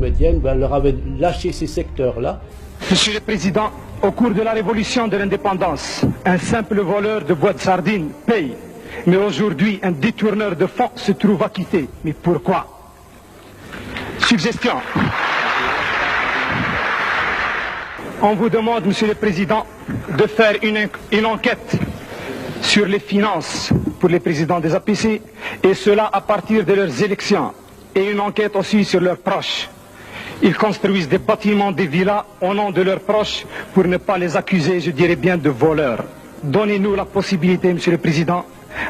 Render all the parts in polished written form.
Boumedienne leur avait lâché ces secteurs-là. Monsieur le Président, au cours de la révolution de l'indépendance, un simple voleur de boîtes de sardines paye. Mais aujourd'hui, un détourneur de fonds se trouve acquitté. Mais pourquoi? Suggestion. On vous demande, Monsieur le Président, de faire une enquête sur les finances pour les présidents des APC, et cela à partir de leurs élections, et une enquête aussi sur leurs proches. Ils construisent des bâtiments, des villas au nom de leurs proches pour ne pas les accuser, je dirais bien, de voleurs. Donnez-nous la possibilité, Monsieur le Président,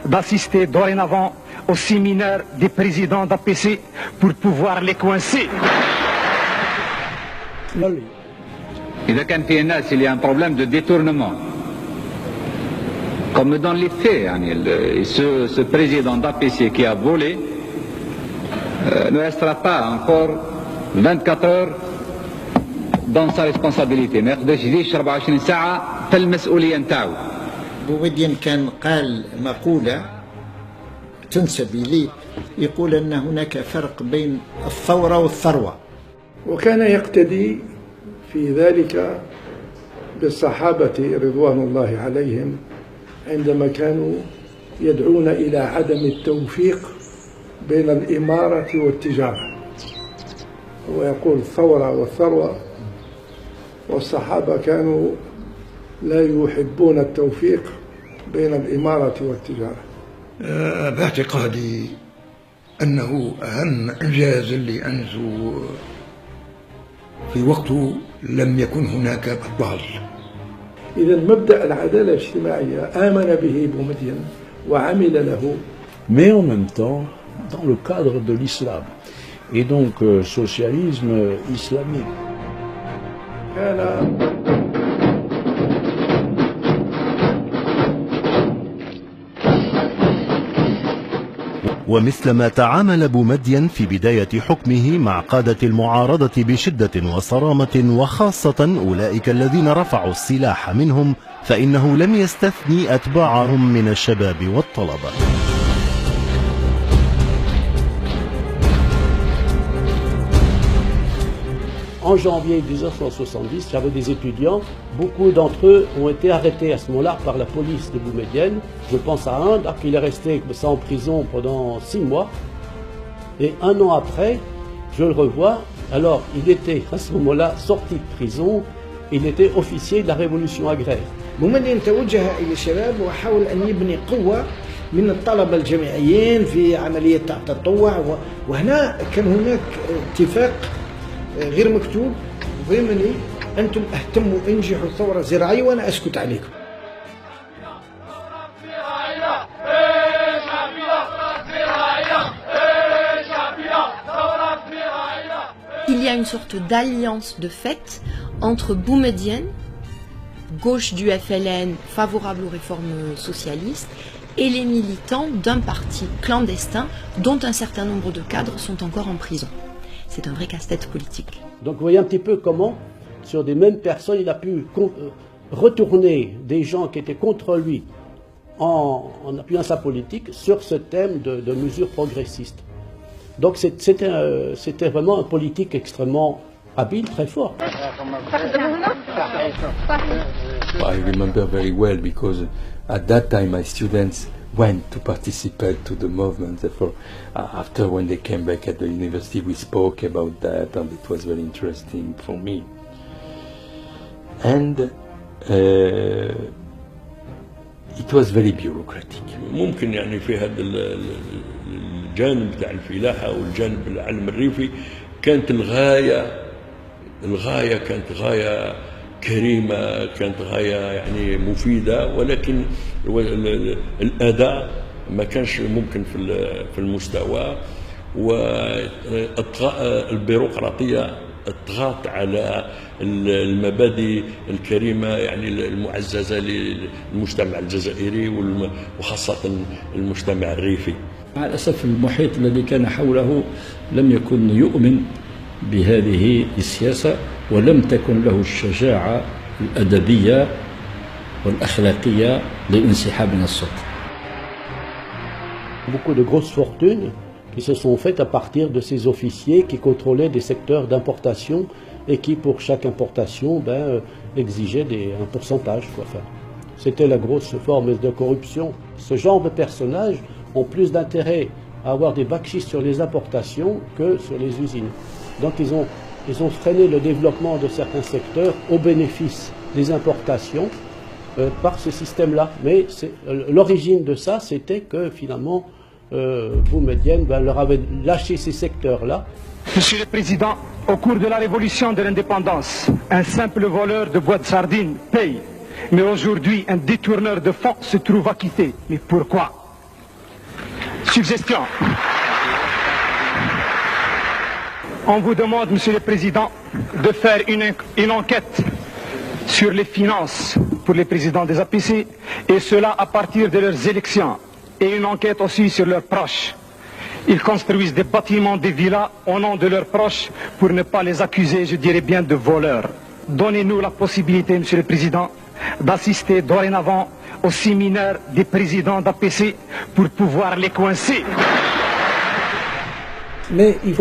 d'assister dorénavant au séminaire des présidents d'APC pour pouvoir les coincer. إذا كان في ناس اللي un problème de détournement, comme dans les faits, ce président d'APC qui a volé ne restera pas encore 24 heures dans sa responsabilité. ما يقدرش يعيش 24 ساعة في المسؤولية نتاعو. بومدين كان قال مقولة تنسب إليه، يقول أن هناك فرق بين الثورة والثروة، وكان يقتدي في ذلك بالصحابة رضوان الله عليهم عندما كانوا يدعون إلى عدم التوفيق بين الإمارة والتجارة. هو يقول الثورة والثروة، والصحابة كانوا لا يحبون التوفيق بين الإمارة والتجارة. باعتقادي أنه أهم إنجاز اللي أنجزوا في وقته لم يكن هناك بطال. إذا مبدأ العدالة الاجتماعية آمن به بومدين وعمل له. Mais en même temps, dans le cadre de l'islam, et donc socialisme islamique. ومثلما تعامل بومدين في بداية حكمه مع قادة المعارضة بشدة وصرامة، وخاصة أولئك الذين رفعوا السلاح منهم، فإنه لم يستثني أتباعهم من الشباب والطلبة. En janvier 1970, j'avais des étudiants, beaucoup d'entre eux ont été arrêtés à ce moment-là par la police de Boumedienne. Je pense à un, il est resté en prison pendant 6 mois. Et un an après, je le revois. Alors, il était à ce moment-là sorti de prison, il était officier de la révolution agraire. بومدين توجه إلى الشباب وحاول أن يبني قوة من الطلبة الجامعيين في عملية التطوع، وهنا كان هناك اتفاق غير مكتوب ضمني، أنتم اهتموا انجحوا الثورة الزراعية وأنا أسكت عليكم. Il y a une sorte d'alliance de fait entre Boumedienne, gauche du FLN favorable aux réformes socialistes, et les militants d'un parti clandestin dont un certain nombre de cadres sont encore en prison. C'est un vrai casse-tête politique. Donc vous voyez un petit peu comment, sur des mêmes personnes, il a pu retourner des gens qui étaient contre lui en appuyant sa politique sur ce thème de mesures progressistes. Donc c'était vraiment un politique extrêmement habile, très fort. I remember very well because at that time my students went to participate to the movement. Therefore, after when they came back at the university, we spoke about that, and it was very interesting for me. And it was very bureaucratic. ممكن يعني في هذا الجانب تاع الفلاحة والجانب العلم الريفي كانت الغاية كانت غاية كريمة، كانت غاية يعني مفيدة، ولكن الأداء ما كانش ممكن في المستوى، والبيروقراطية اطغت على المبادئ الكريمة يعني المعززة للمجتمع الجزائري وخاصة المجتمع الريفي. مع الأسف المحيط الذي كان حوله لم يكن يؤمن بهذه السياسة، ولم تكن له الشجاعة الأدبية والأخلاقية للانسحاب من السلطة. Beaucoup de grosses fortunes qui se sont faites à partir de ces officiers qui contrôlaient des secteurs d'importation et qui, pour chaque importation, exigeaient un pourcentage. Enfin, c'était la grosse forme de corruption. Ce genre de personnages ont plus d'intérêt à avoir des bakchis sur les importations que sur les usines. Donc ils ont freiné le développement de certains secteurs au bénéfice des importations par ce système-là. Mais l'origine de ça, c'était que finalement, Boumedienne leur avait lâché ces secteurs-là. Monsieur le Président, au cours de la révolution de l'indépendance, un simple voleur de bois de sardines paye. Mais aujourd'hui, un détourneur de fonds se trouve acquitté. Mais pourquoi? Suggestion. On vous demande, Monsieur le Président, de faire une enquête sur les finances pour les présidents des APC, et cela à partir de leurs élections, et une enquête aussi sur leurs proches. Ils construisent des bâtiments, des villas au nom de leurs proches pour ne pas les accuser, je dirais bien, de voleurs. Donnez-nous la possibilité, Monsieur le Président, d'assister dorénavant au séminaire des présidents d'APC pour pouvoir les coincer. Mais il faut